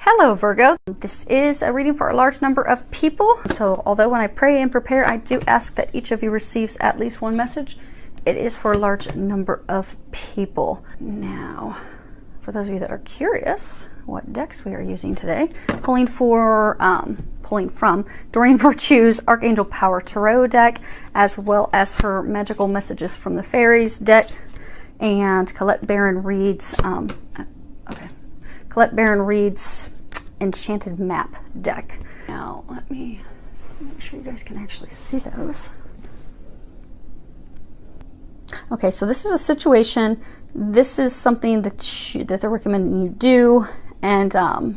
Hello Virgo, this is a reading for a large number of people. So although when I pray and prepare, I do ask that each of you receives at least one message, it is for a large number of people. Now, for those of you that are curious what decks we are using today, pulling from Doreen Virtue's Archangel Power Tarot deck, as well as her Magical Messages from the Fairies deck, and Colette Baron Reed's Enchanted Map deck. Now let me make sure you guys can actually see those. Okay, so this is a situation. This is something that they're recommending you do, and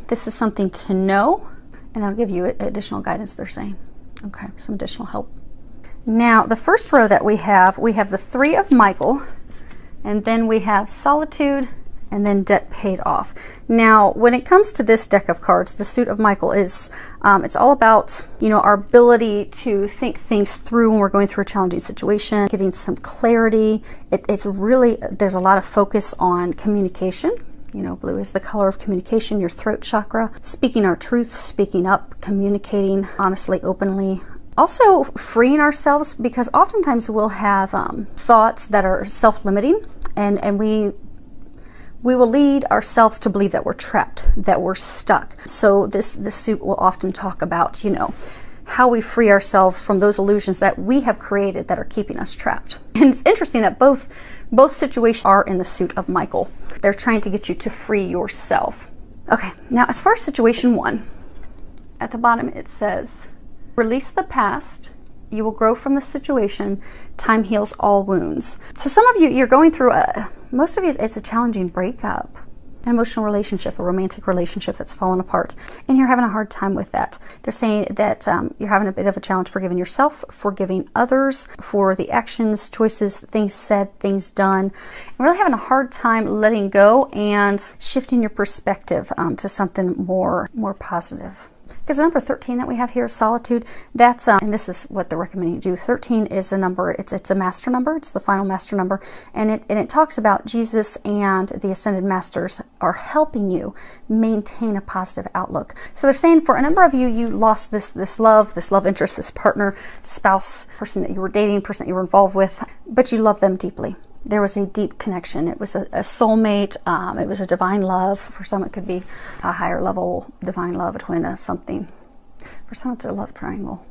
this is something to know, and I'll give you additional guidance, they're saying. Okay, some additional help. Now, the first row that we have the Three of Michael, and then we have Solitude, and then Debt Paid Off. Now, when it comes to this deck of cards, the Suit of Michael is, it's all about, you know, our ability to think things through when we're going through a challenging situation, getting some clarity. It's really, there's a lot of focus on communication. You know, blue is the color of communication, your throat chakra, speaking our truths, speaking up, communicating honestly, openly. Also freeing ourselves, because oftentimes we'll have thoughts that are self-limiting, and we will lead ourselves to believe that we're trapped, that we're stuck. So this suit will often talk about, you know, how we free ourselves from those illusions that we have created that are keeping us trapped. And it's interesting that both situations are in the Suit of Michael. They're trying to get you to free yourself. Okay, now as far as situation one, at the bottom it says, release the past, you will grow from the situation, time heals all wounds. So some of you, you're going through most of you, it's a challenging breakup, an emotional relationship, a romantic relationship that's fallen apart, and you're having a hard time with that. They're saying that you're having a bit of a challenge forgiving yourself, forgiving others for the actions, choices, things said, things done, and really having a hard time letting go and shifting your perspective to something more positive. Because the number 13 that we have here is Solitude. That's, and this is what they're recommending you do. 13 is a number, it's a master number. It's the final master number. And it talks about Jesus and the Ascended Masters are helping you maintain a positive outlook. So they're saying for a number of you, you lost this love interest, this partner, spouse, person that you were dating, person that you were involved with, but you love them deeply. There was a deep connection. It was a soulmate. It was a divine love. For some, it could be a higher level divine love, a twin, something. For some, it's a love triangle.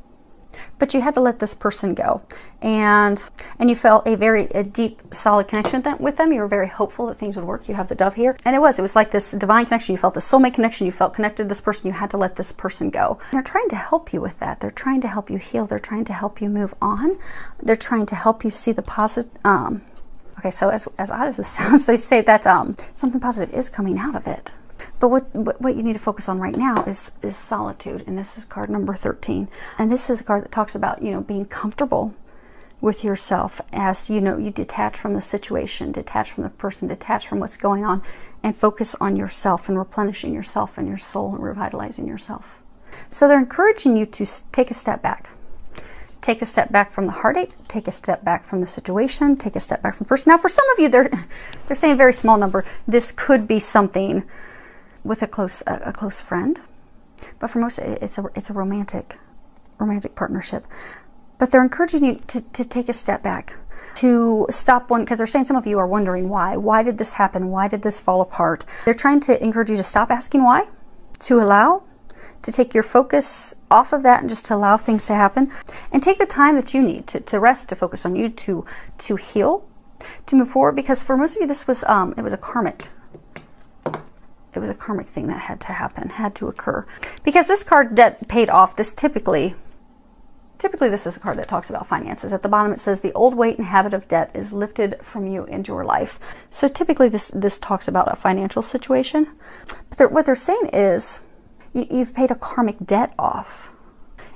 But you had to let this person go, and you felt a deep, solid connection with them. You were very hopeful that things would work. You have the dove here, and it was like this divine connection. You felt the soulmate connection. You felt connected to this person. You had to let this person go. And they're trying to help you with that. They're trying to help you heal. They're trying to help you move on. They're trying to help you see the positive. Okay, so as odd as this sounds, they say that something positive is coming out of it. But what you need to focus on right now is solitude, and this is card number 13. And this is a card that talks about, you know, being comfortable with yourself as, you know, you detach from the situation, detach from the person, detach from what's going on, and focus on yourself and replenishing yourself and your soul and revitalizing yourself. So they're encouraging you to take a step back. Take a step back from the heartache, take a step back from the situation, take a step back from the person. Now, for some of you, they're saying a very small number. This could be something with a close friend, but for most, it's a romantic partnership. But they're encouraging you to take a step back, to stop one, because they're saying some of you are wondering why. Why did this happen? Why did this fall apart? They're trying to encourage you to stop asking why, to allow, to take your focus off of that and just to allow things to happen, and take the time that you need to rest, to focus on you, to heal, to move forward. Because for most of you, this was it was a karmic thing that had to happen, had to occur. Because this card, Debt Paid Off, this typically this is a card that talks about finances. At the bottom it says the old weight and habit of debt is lifted from you into your life. So typically this talks about a financial situation. But what they're saying is, you've paid a karmic debt off.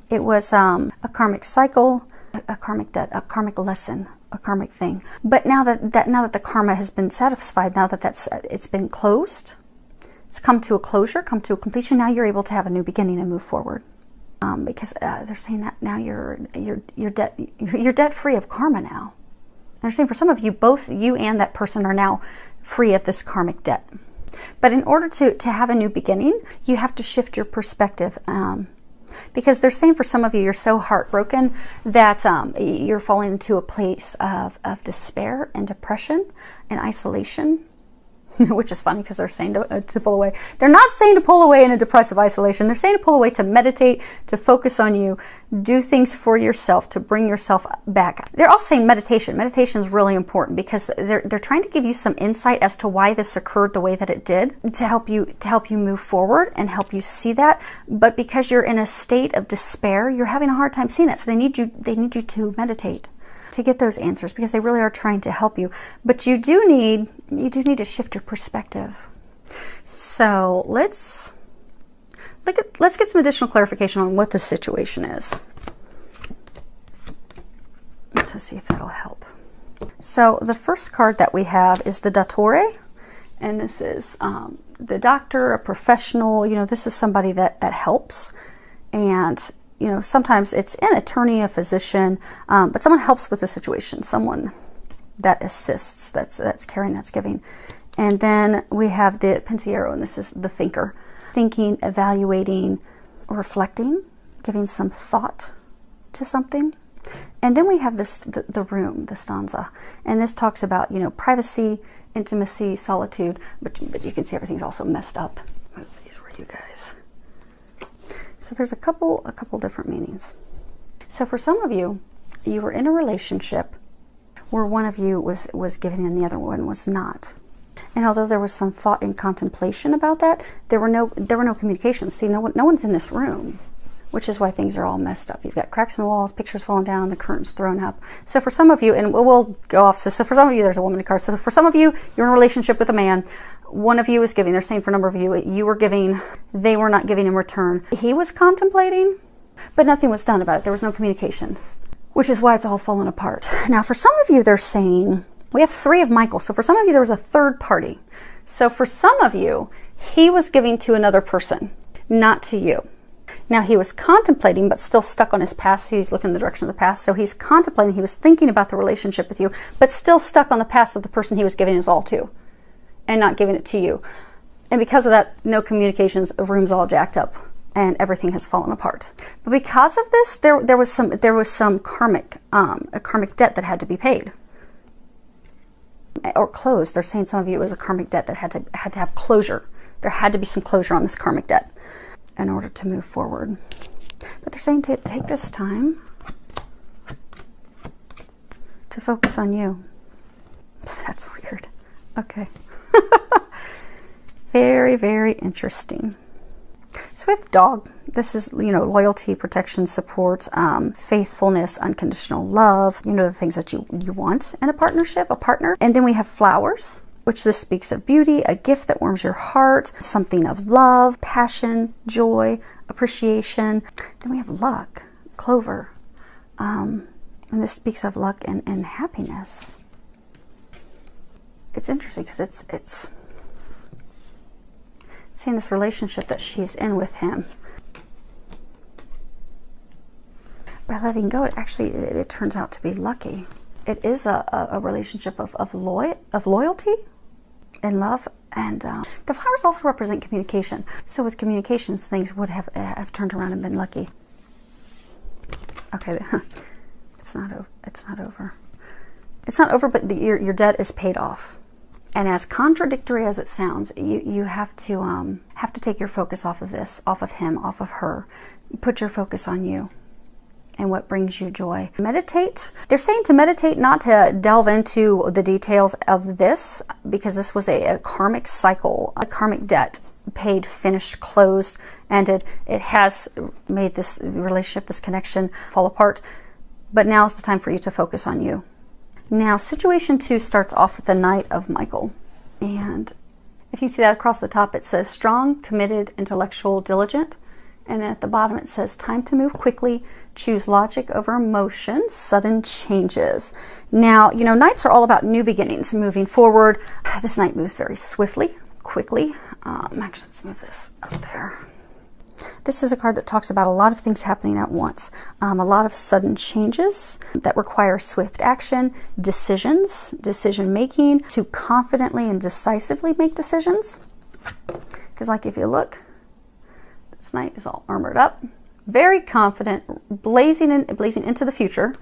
It was a karmic cycle, a karmic debt, a karmic lesson, a karmic thing. But now that the karma has been satisfied, now that it's been closed, it's come to a closure, come to a completion. Now you're able to have a new beginning and move forward. Because they're saying that now you're debt free of karma now. And they're saying for some of you, both you and that person are now free of this karmic debt. But in order to have a new beginning, you have to shift your perspective. Because they're saying for some of you, you're so heartbroken that you're falling into a place of despair and depression and isolation, which is funny because they're saying to pull away. They're not saying to pull away in a depressive isolation. They're saying to pull away, to meditate, to focus on you, do things for yourself, to bring yourself back. They're also saying meditation. Meditation is really important because they're trying to give you some insight as to why this occurred the way that it did, to help you move forward and help you see that. But because you're in a state of despair, you're having a hard time seeing that. So they need you to meditate to get those answers, because they really are trying to help you. But you do need to shift your perspective. So let's get some additional clarification on what the situation is. Let's see if that'll help. So the first card that we have is the Dottore, and this is the doctor, a professional. You know, this is somebody that helps, and you know, sometimes it's an attorney, a physician, but someone helps with the situation, someone that assists, that's caring, that's giving. And then we have the Pensiero, and this is the thinker, thinking, evaluating, reflecting, giving some thought to something. And then we have this, the room, the stanza, and this talks about, you know, privacy, intimacy, solitude, but you can see everything's also messed up. Move these for you guys. So there's a couple different meanings. So for some of you, you were in a relationship where one of you was giving and the other one was not. And although there was some thought and contemplation about that, there were no communications. See, no one's in this room, which is why things are all messed up. You've got cracks in the walls, pictures falling down, the curtains thrown up. So for some of you, and we'll go off. So for some of you, there's a woman in the car. So for some of you, you're in a relationship with a man. One of you is giving. They're saying for a number of you, you were giving, they were not giving in return. He was contemplating, but nothing was done about it. There was no communication, which is why it's all fallen apart. Now, for some of you, they're saying, we have 3 of Michael. So for some of you, there was a third party. So for some of you, he was giving to another person, not to you. Now, he was contemplating, but still stuck on his past. He's looking in the direction of the past. So he's contemplating, he was thinking about the relationship with you, but still stuck on the past of the person he was giving his all to, and not giving it to you. And because of that, no communications, the room's all jacked up and everything has fallen apart. But because of this, there was some karmic, a karmic debt that had to be paid or closed. They're saying some of you, it was a karmic debt that had to have closure. There had to be some closure on this karmic debt in order to move forward. But they're saying to take this time to focus on you. That's weird. Okay. Very, very interesting. So with dog, this is, you know, loyalty, protection, support, faithfulness, unconditional love, you know, the things that you want in a partnership, a partner. And then we have flowers, which this speaks of beauty, a gift that warms your heart, something of love, passion, joy, appreciation. Then we have luck, clover, and this speaks of luck and happiness. It's interesting because it's saying this relationship that she's in with him. By letting go, it turns out to be lucky. It is a relationship of loyalty and love, and the flowers also represent communication. So with communications, things would have turned around and been lucky. Okay, it's not over. It's not over. It's not over, but your debt is paid off. And as contradictory as it sounds, you have to take your focus off of this, off of him, off of her. Put your focus on you and what brings you joy. Meditate. They're saying to meditate, not to delve into the details of this, because this was a karmic cycle, a karmic debt, paid, finished, closed, ended. It has made this relationship, this connection fall apart. But now is the time for you to focus on you. Now, situation 2 starts off with the Knight of Michael. And if you see that across the top, it says strong, committed, intellectual, diligent. And then at the bottom, it says time to move quickly, choose logic over emotion, sudden changes. Now, you know, Knights are all about new beginnings, moving forward. This Knight moves very swiftly, quickly. Actually, let's move this up there. This is a card that talks about a lot of things happening at once. A lot of sudden changes that require swift action, decisions, decision making, to confidently and decisively make decisions. Because like if you look, this knight is all armored up, very confident, blazing into the future.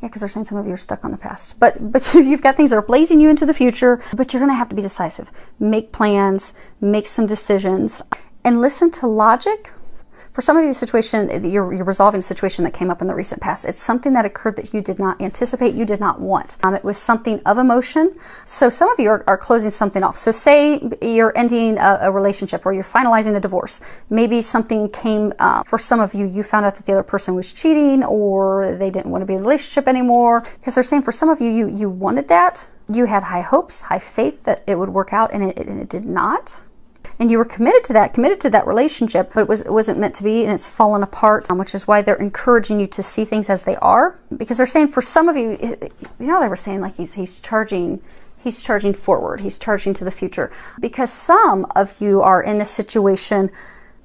Yeah, because they're saying some of you are stuck on the past. But you've got things that are blazing you into the future, but you're going to have to be decisive. Make plans, make some decisions, and listen to logic. For some of you, the situation, you're resolving a situation that came up in the recent past. It's something that occurred that you did not anticipate, you did not want. It was something of emotion. So some of you are closing something off. So say you're ending a relationship or you're finalizing a divorce. Maybe something came, for some of you, you found out that the other person was cheating or they didn't want to be in a relationship anymore. Because they're saying for some of you, you wanted that. You had high hopes, high faith that it would work out, and it did not. And you were committed to that relationship, but it wasn't meant to be, and it's fallen apart, which is why they're encouraging you to see things as they are. Because they're saying for some of you, you know, they were saying like he's charging forward, he's charging to the future. Because some of you are in a situation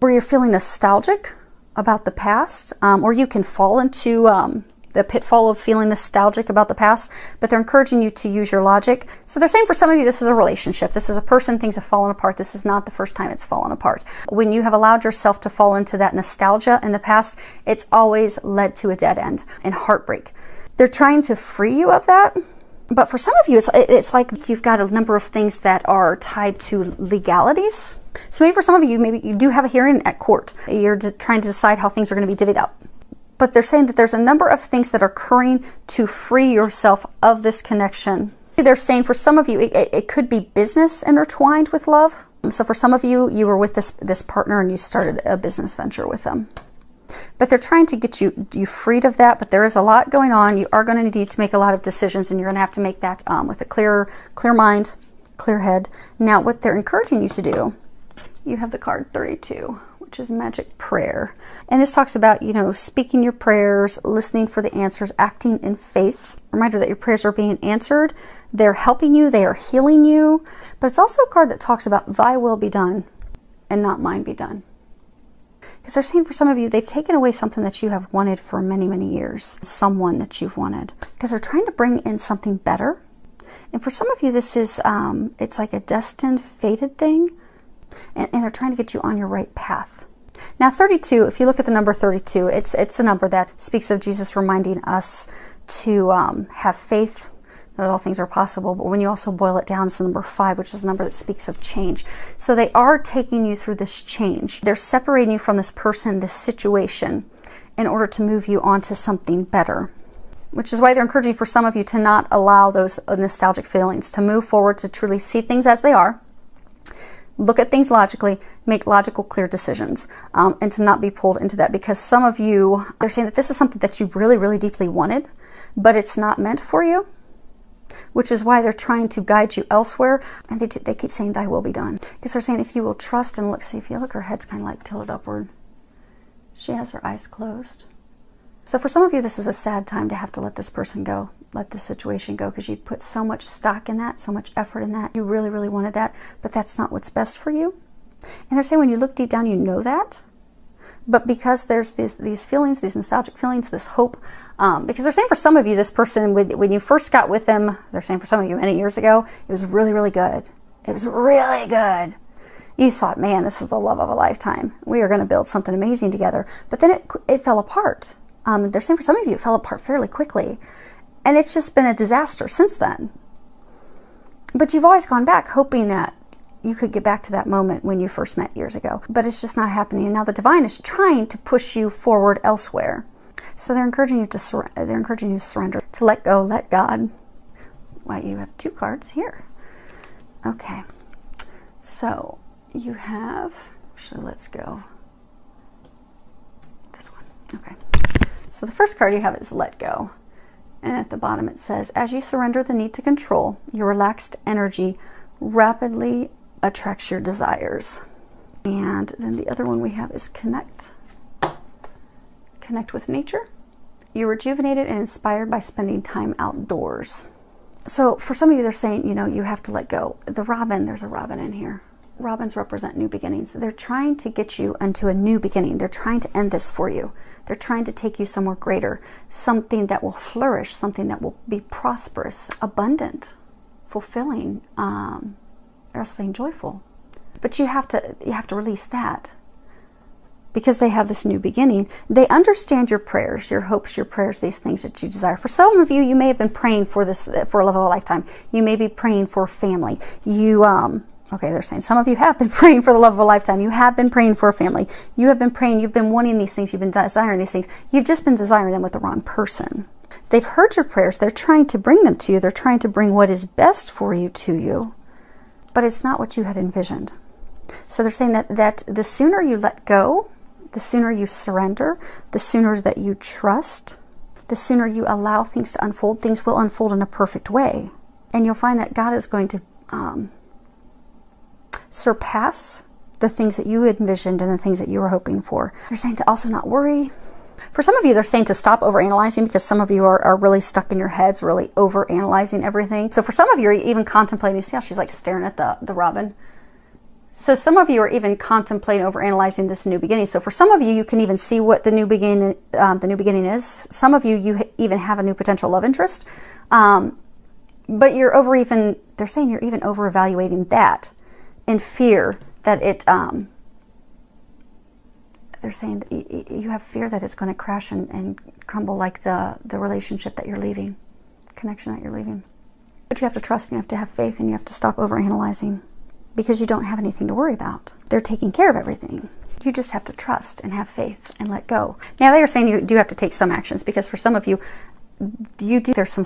where you're feeling nostalgic about the past, or you can fall into the pitfall of feeling nostalgic about the past, but they're encouraging you to use your logic. So they're saying for some of you, this is a relationship. This is a person, things have fallen apart. This is not the first time it's fallen apart. When you have allowed yourself to fall into that nostalgia in the past, it's always led to a dead end and heartbreak. They're trying to free you of that. But for some of you, it's like you've got a number of things that are tied to legalities. So maybe for some of you, maybe you do have a hearing at court. You're trying to decide how things are going to be divvied up. But they're saying that there's a number of things that are occurring to free yourself of this connection. They're saying for some of you, it could be business intertwined with love. So for some of you, you were with this partner and you started a business venture with them. But they're trying to get you freed of that, but there is a lot going on. You are going to need to make a lot of decisions, and you're going to have to make that with a clear mind, clear head. Now, what they're encouraging you to do, you have the card 32. Which is magic prayer. And this talks about, you know, speaking your prayers, listening for the answers, acting in faith. Reminder that your prayers are being answered. They're helping you. They are healing you. But it's also a card that talks about thy will be done and not mine be done. Because they're saying for some of you, they've taken away something that you have wanted for many, many years. Someone that you've wanted. Because they're trying to bring in something better. And for some of you, this is, it's like a destined, fated thing. And they're trying to get you on your right path. Now 32, if you look at the number 32, it's a number that speaks of Jesus reminding us to have faith that all things are possible. But when you also boil it down, it's the number 5, which is a number that speaks of change. So they are taking you through this change. They're separating you from this person, this situation, in order to move you on to something better. Which is why they're encouraging for some of you to not allow those nostalgic feelings, to move forward, to truly see things as they are. Look at things logically, make logical, clear decisions, and to not be pulled into that. Because some of you, they're saying that this is something that you really, really deeply wanted, but it's not meant for you, which is why they're trying to guide you elsewhere. And they keep saying, thy will be done. Because they're saying if you will trust and look, see, if you look, her head's kind of like tilted upward. She has her eyes closed. So for some of you, this is a sad time to have to let this person go, let the situation go, because you put so much stock in that, so much effort in that. You really, really wanted that, but that's not what's best for you. And they're saying when you look deep down, you know that. But because there's these feelings, these nostalgic feelings, this hope, because they're saying for some of you, this person, when you first got with them, they're saying for some of you many years ago, it was really, really good. It was really good. You thought, man, this is the love of a lifetime. We are going to build something amazing together. But then it fell apart. They're saying for some of you, it fell apart fairly quickly. And it's just been a disaster since then. But you've always gone back hoping that you could get back to that moment when you first met years ago. But it's just not happening. And now the divine is trying to push you forward elsewhere. So they're encouraging you to surrender, to let go, let God. Why, you have 2 cards here. Okay. So you have, actually, let's go. This one. Okay. So the first card you have is let go. And at the bottom it says, as you surrender the need to control, your relaxed energy rapidly attracts your desires. And then the other one we have is connect. Connect with nature. You're rejuvenated and inspired by spending time outdoors. So for some of you, they're saying, you know, you have to let go. The robin, there's a robin in here. Robins represent new beginnings. They're trying to get you into a new beginning. They're trying to end this for you. They're trying to take you somewhere greater, something that will flourish, something that will be prosperous, abundant, fulfilling, they're saying joyful. But you have to release that, because they have this new beginning. They understand your prayers, your hopes, your prayers, these things that you desire. For some of you, you may have been praying for this, for a love of a lifetime. You may be praying for family. You, okay, they're saying some of you have been praying for the love of a lifetime. You have been praying for a family. You have been praying, you've been wanting these things, you've been desiring these things. You've just been desiring them with the wrong person. They've heard your prayers. They're trying to bring them to you. They're trying to bring what is best for you to you. But it's not what you had envisioned. So they're saying that the sooner you let go, the sooner you surrender, the sooner that you trust, the sooner you allow things to unfold, things will unfold in a perfect way. And you'll find that God is going to surpass the things that you envisioned and the things that you were hoping for. They're saying to also not worry. For some of you, they're saying to stop overanalyzing, because some of you are really stuck in your heads, really overanalyzing everything. So for some of you, are even contemplating, see how she's like staring at the robin? So some of you are even contemplating overanalyzing this new beginning. So for some of you, you can even see what the new beginning is. Some of you, you even have a new potential love interest. But they're saying you're even over evaluating that in fear that it, they're saying that you have fear that it's going to crash and crumble, like the relationship that you're leaving, connection that you're leaving. But you have to trust, and you have to have faith, and you have to stop overanalyzing, because you don't have anything to worry about. They're taking care of everything. You just have to trust and have faith and let go. Now, they are saying you do have to take some actions, because for some of you, there's some,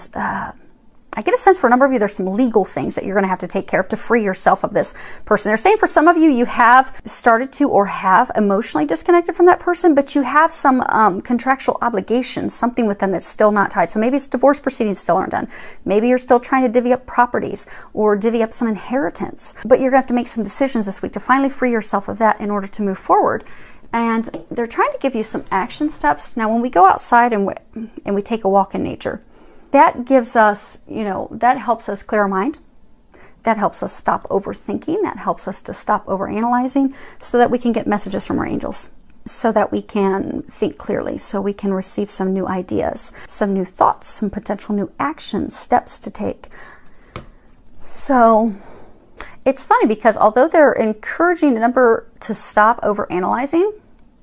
I get a sense for a number of you, there's some legal things that you're going to have to take care of to free yourself of this person. They're saying for some of you, you have started to or have emotionally disconnected from that person, but you have some contractual obligations, something with them that's still not tied. So maybe it's divorce proceedings still aren't done. Maybe you're still trying to divvy up properties or divvy up some inheritance. But you're going to have to make some decisions this week to finally free yourself of that in order to move forward. And they're trying to give you some action steps. Now, when we go outside and we take a walk in nature, that gives us, that helps us clear our mind. That helps us stop overthinking. That helps us to stop overanalyzing, so that we can get messages from our angels, so that we can think clearly, so we can receive some new ideas, some new thoughts, some potential new actions, steps to take. So it's funny, because although they're encouraging a number to stop overanalyzing,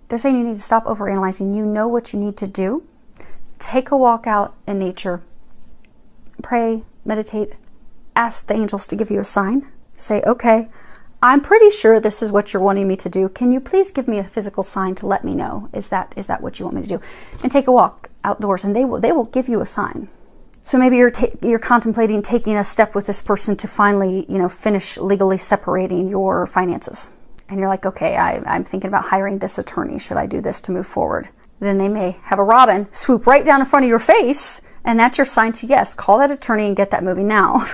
they're saying you need to stop overanalyzing. You know what you need to do. Take a walk out in nature. Pray, meditate, ask the angels to give you a sign. Say, okay, I'm pretty sure this is what you're wanting me to do. Can you please give me a physical sign to let me know? Is that what you want me to do? And take a walk outdoors, and they will give you a sign. So maybe you're contemplating taking a step with this person to finally, finish legally separating your finances. And you're like, okay, I'm thinking about hiring this attorney. Should I do this to move forward? Then they may have a robin swoop right down in front of your face, and that's your sign to, yes, call that attorney and get that moving now.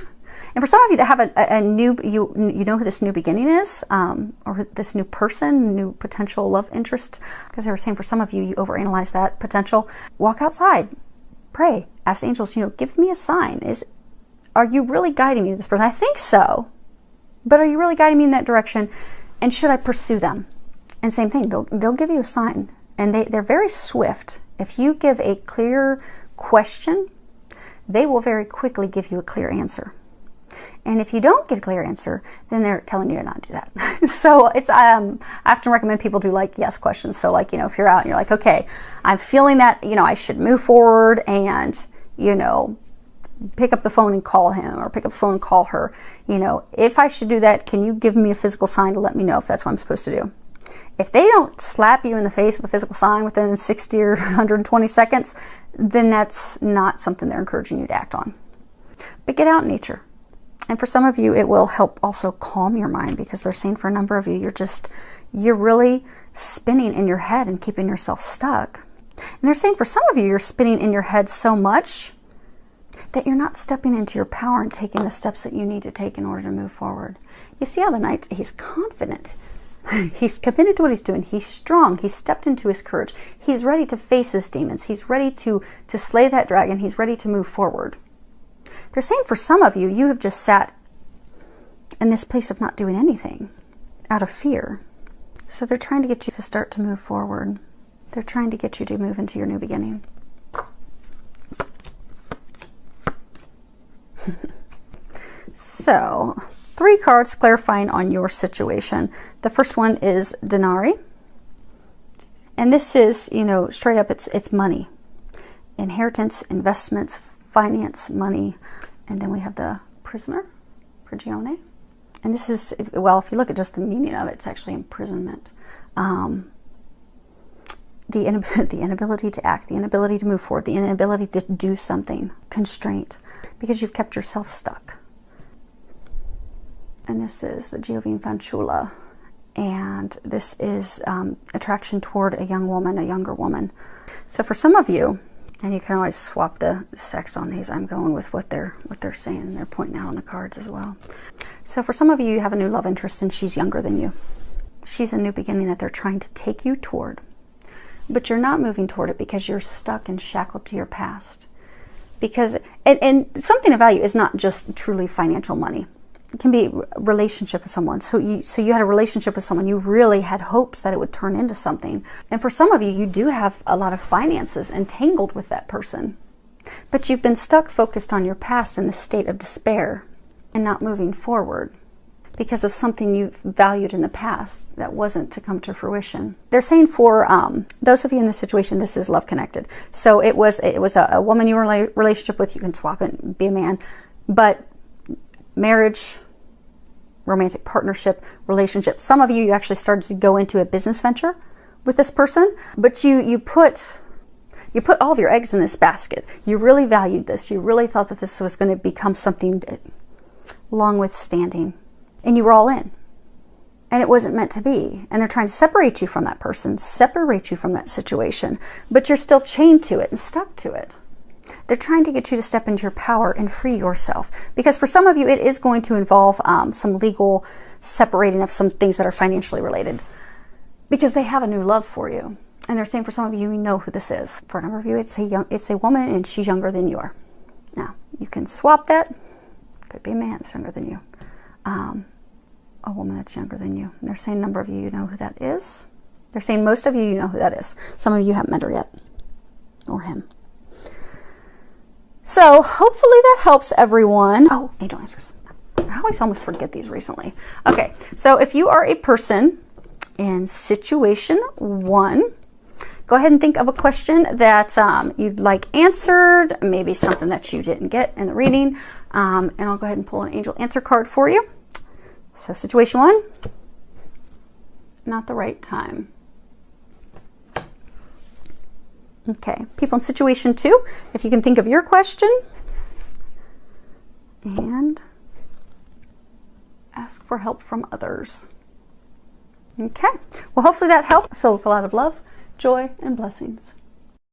And for some of you that have a new, you know who this new beginning is, or this new person, new potential love interest, because they were saying for some of you, you overanalyze that potential. Walk outside, pray, ask the angels, give me a sign. Are you really guiding me to this person? I think so, but are you really guiding me in that direction? And should I pursue them? And same thing, they'll give you a sign. And they're very swift. If you give a clear question, they will very quickly give you a clear answer. And if you don't get a clear answer, then they're telling you to not do that. So it's I often recommend people do like yes questions. So like, if you're out and you're like, okay, I'm feeling that, I should move forward and, pick up the phone and call him, or pick up the phone and call her. If I should do that, can you give me a physical sign to let me know if that's what I'm supposed to do? If they don't slap you in the face with a physical sign within 60 or 120 seconds, then that's not something they're encouraging you to act on. But get out in nature. And for some of you, it will help also calm your mind, because they're saying for a number of you, you're really spinning in your head and keeping yourself stuck. And they're saying for some of you, you're spinning in your head so much that you're not stepping into your power and taking the steps that you need to take in order to move forward. You see how the Knight, he's confident. He's committed to what he's doing. He's strong. He's stepped into his courage. He's ready to face his demons. He's ready to slay that dragon. He's ready to move forward. They're saying for some of you, you have just sat in this place of not doing anything out of fear. So they're trying to get you to start to move forward. They're trying to get you to move into your new beginning. So 3 cards clarifying on your situation. The first one is Denari. And this is, you know, straight up, it's money. Inheritance, investments, finance, money. And then we have the Prisoner, Prigione. And this is, well, if you look at just the meaning of it, it's actually imprisonment. The inability to act, the inability to move forward, the inability to do something, constraint, because you've kept yourself stuck. And this is the Giovine Fanciulla. And this is attraction toward a young woman, a younger woman. So for some of you, and you can always swap the sex on these, I'm going with what they're saying, and they're pointing out on the cards as well. So for some of you, you have a new love interest and she's younger than you. She's a new beginning that they're trying to take you toward. But you're not moving toward it because you're stuck and shackled to your past. Because, and something of value is not just truly financial money. It can be a relationship with someone. So you had a relationship with someone. You really had hopes that it would turn into something. And for some of you, you do have a lot of finances entangled with that person. But you've been stuck focused on your past in the state of despair and not moving forward because of something you valued in the past that wasn't to come to fruition. They're saying for those of you in this situation, this is love connected. So it was a woman you were in a relationship with. You can swap it and be a man. But marriage, romantic partnership, relationship. Some of you actually started to go into a business venture with this person, but you put all of your eggs in this basket. You really valued this. You really thought that this was going to become something long withstanding. And you were all in. And it wasn't meant to be. And they're trying to separate you from that person, separate you from that situation. But you're still chained to it and stuck to it. They're trying to get you to step into your power and free yourself. Because for some of you, it is going to involve some legal separating of some things that are financially related. Because they have a new love for you. And they're saying for some of you, you know who this is. For a number of you, it's a woman and she's younger than you are. Now, you can swap that. Could be a man that's younger than you. A woman that's younger than you. And they're saying a number of you know who that is. They're saying most of you, you know who that is. Some of you haven't met her yet. Or him. So hopefully that helps everyone. Oh, angel answers. I always almost forget these recently. Okay, so if you are a person in situation 1, go ahead and think of a question that you'd like answered, maybe something that you didn't get in the reading, and I'll go ahead and pull an angel answer card for you. So situation 1, not the right time. Okay, people in situation 2, if you can think of your question and ask for help from others. Okay, well hopefully that helped. Filled with a lot of love, joy, and blessings.